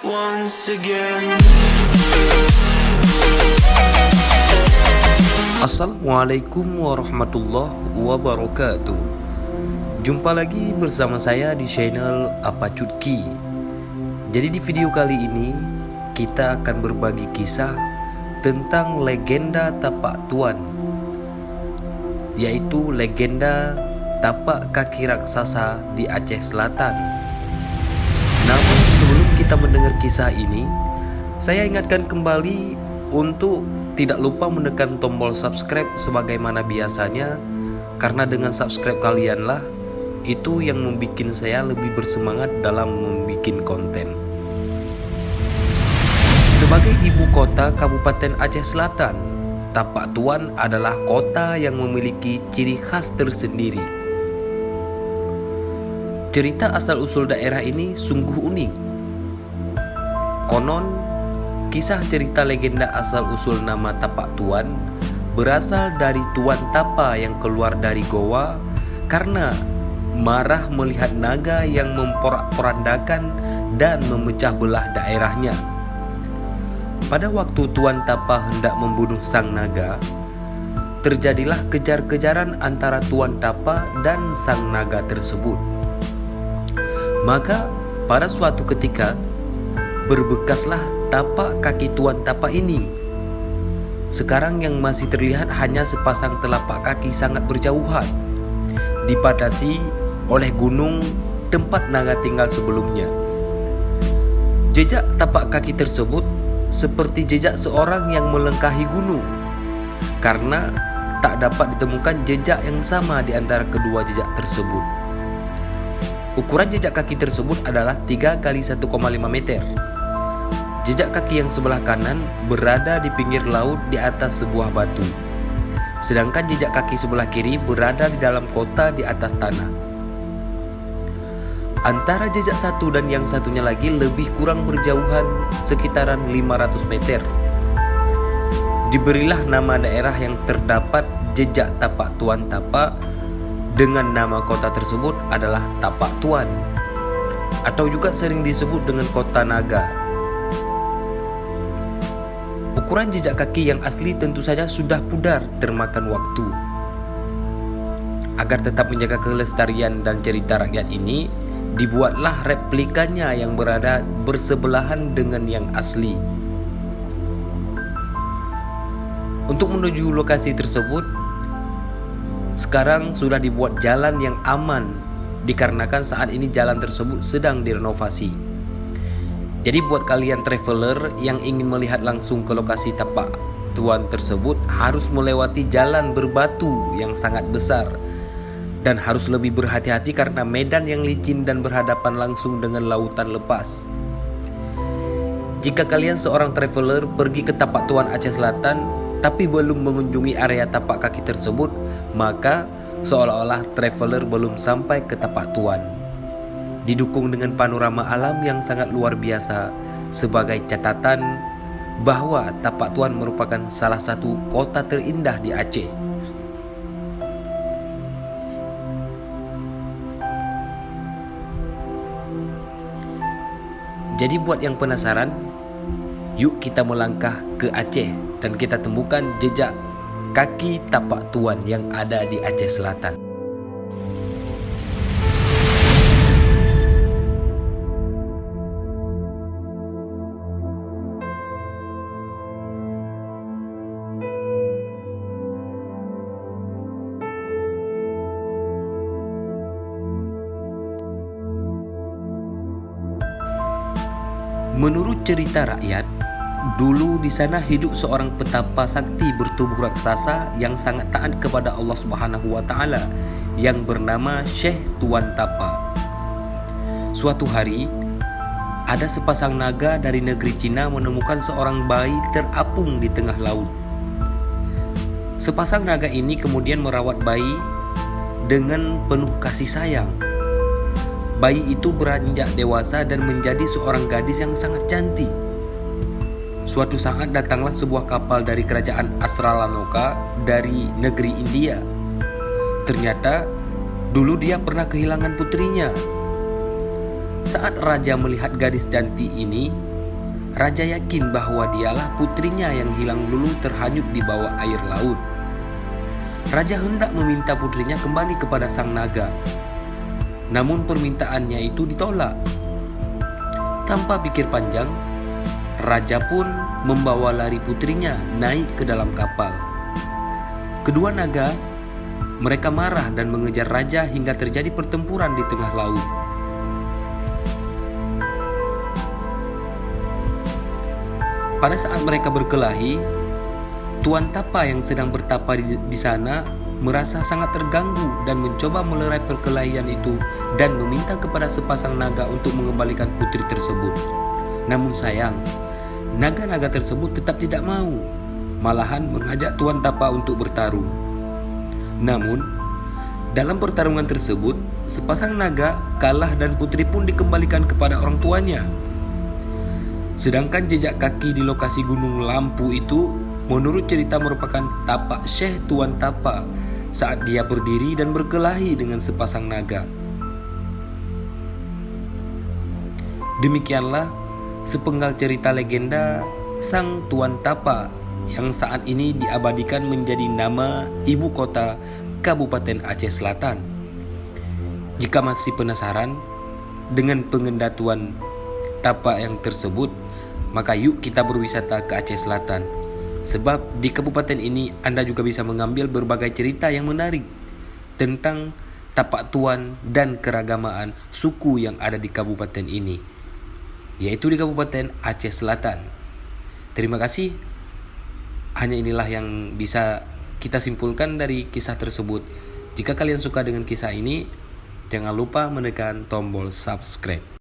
Once again. Assalamualaikum warahmatullahi wabarakatuh. Jumpa lagi bersama saya di channel Apa Cutki. Jadi di video kali ini kita akan berbagi kisah tentang legenda tapak tuan, yaitu legenda tapak kaki raksasa di Aceh Selatan. Namun sebelum kita mendengar kisah ini, saya ingatkan kembali untuk tidak lupa menekan tombol subscribe sebagaimana biasanya, karena dengan subscribe kalianlah itu yang membuat saya lebih bersemangat dalam membuat konten. Sebagai ibu kota Kabupaten Aceh Selatan, Tapak Tuan adalah kota yang memiliki ciri khas tersendiri. Cerita asal-usul daerah ini sungguh unik. Konon, kisah cerita legenda asal-usul nama Tapak Tuan berasal dari Tuan Tapa yang keluar dari goa karena marah melihat naga yang memporak-porandakan dan memecah belah daerahnya. Pada waktu Tuan Tapa hendak membunuh sang naga, terjadilah kejar-kejaran antara Tuan Tapa dan sang naga tersebut. Maka pada suatu ketika berbekaslah tapak kaki Tuan Tapa ini. Sekarang yang masih terlihat hanya sepasang telapak kaki sangat berjauhan, dipadasi oleh gunung tempat naga tinggal sebelumnya. Jejak tapak kaki tersebut seperti jejak seorang yang melengkahi gunung, karena tak dapat ditemukan jejak yang sama di antara kedua jejak tersebut. Ukuran jejak kaki tersebut adalah 3 x 1,5 meter. Jejak kaki yang sebelah kanan berada di pinggir laut di atas sebuah batu, sedangkan jejak kaki sebelah kiri berada di dalam kota di atas tanah. Antara jejak satu dan yang satunya lagi lebih kurang berjauhan sekitaran 500 meter. Diberilah nama daerah yang terdapat jejak tapak Tuan Tapa dengan nama kota tersebut adalah Tapak Tuan, atau juga sering disebut dengan Kota Naga. Ukuran jejak kaki yang asli tentu saja sudah pudar termakan waktu. Agar tetap menjaga kelestarian dan cerita rakyat ini, dibuatlah replikanya yang berada bersebelahan dengan yang asli. Untuk menuju lokasi tersebut, sekarang sudah dibuat jalan yang aman, dikarenakan saat ini jalan tersebut sedang direnovasi. Jadi buat kalian traveler yang ingin melihat langsung ke lokasi Tapak Tuan tersebut, harus melewati jalan berbatu yang sangat besar dan harus lebih berhati-hati karena medan yang licin dan berhadapan langsung dengan lautan lepas. Jika kalian seorang traveler pergi ke Tapak Tuan Aceh Selatan tapi belum mengunjungi area tapak kaki tersebut, maka seolah-olah traveler belum sampai ke Tapak Tuan. Didukung dengan panorama alam yang sangat luar biasa sebagai catatan bahwa Tapak Tuan merupakan salah satu kota terindah di Aceh. Jadi buat yang penasaran, yuk kita melangkah ke Aceh dan kita temukan jejak kaki Tapak Tuan yang ada di Aceh Selatan. Menurut cerita rakyat, dulu di sana hidup seorang petapa sakti bertubuh raksasa yang sangat taat kepada Allah Subhanahu wa taala yang bernama Syekh Tuan Tapa. Suatu hari, ada sepasang naga dari negeri Cina menemukan seorang bayi terapung di tengah laut. Sepasang naga ini kemudian merawat bayi dengan penuh kasih sayang. Bayi itu beranjak dewasa dan menjadi seorang gadis yang sangat cantik. Suatu saat datanglah sebuah kapal dari kerajaan Asralanoka dari negeri India. Ternyata dulu dia pernah kehilangan putrinya. Saat raja melihat gadis cantik ini, raja yakin bahwa dialah putrinya yang hilang dulu terhanyut di bawah air laut. Raja hendak meminta putrinya kembali kepada sang naga. Namun permintaannya itu ditolak. Tanpa pikir panjang, raja pun membawa lari putrinya naik ke dalam kapal. Kedua naga, mereka marah dan mengejar raja hingga terjadi pertempuran di tengah laut. Pada saat mereka berkelahi, Tuan Tapa yang sedang bertapa di sana merasa sangat terganggu dan mencoba melerai perkelahian itu dan meminta kepada sepasang naga untuk mengembalikan putri tersebut. Namun sayang, naga-naga tersebut tetap tidak mau, malahan mengajak Tuan Tapa untuk bertarung. Namun, dalam pertarungan tersebut, sepasang naga kalah dan putri pun dikembalikan kepada orang tuanya. Sedangkan jejak kaki di lokasi Gunung Lampu itu menurut cerita merupakan tapak Syekh Tuan Tapa saat dia berdiri dan berkelahi dengan sepasang naga. Demikianlah sepenggal cerita legenda Sang Tuan Tapa yang saat ini diabadikan menjadi nama ibu kota Kabupaten Aceh Selatan. Jika masih penasaran dengan pengendatuan tapak yang tersebut, maka yuk kita berwisata ke Aceh Selatan. Sebab di kabupaten ini Anda juga bisa mengambil berbagai cerita yang menarik tentang tapak tuan dan keragamaan suku yang ada di kabupaten ini, yaitu di Kabupaten Aceh Selatan. Terima kasih. Hanya inilah yang bisa kita simpulkan dari kisah tersebut. Jika kalian suka dengan kisah ini, jangan lupa menekan tombol subscribe.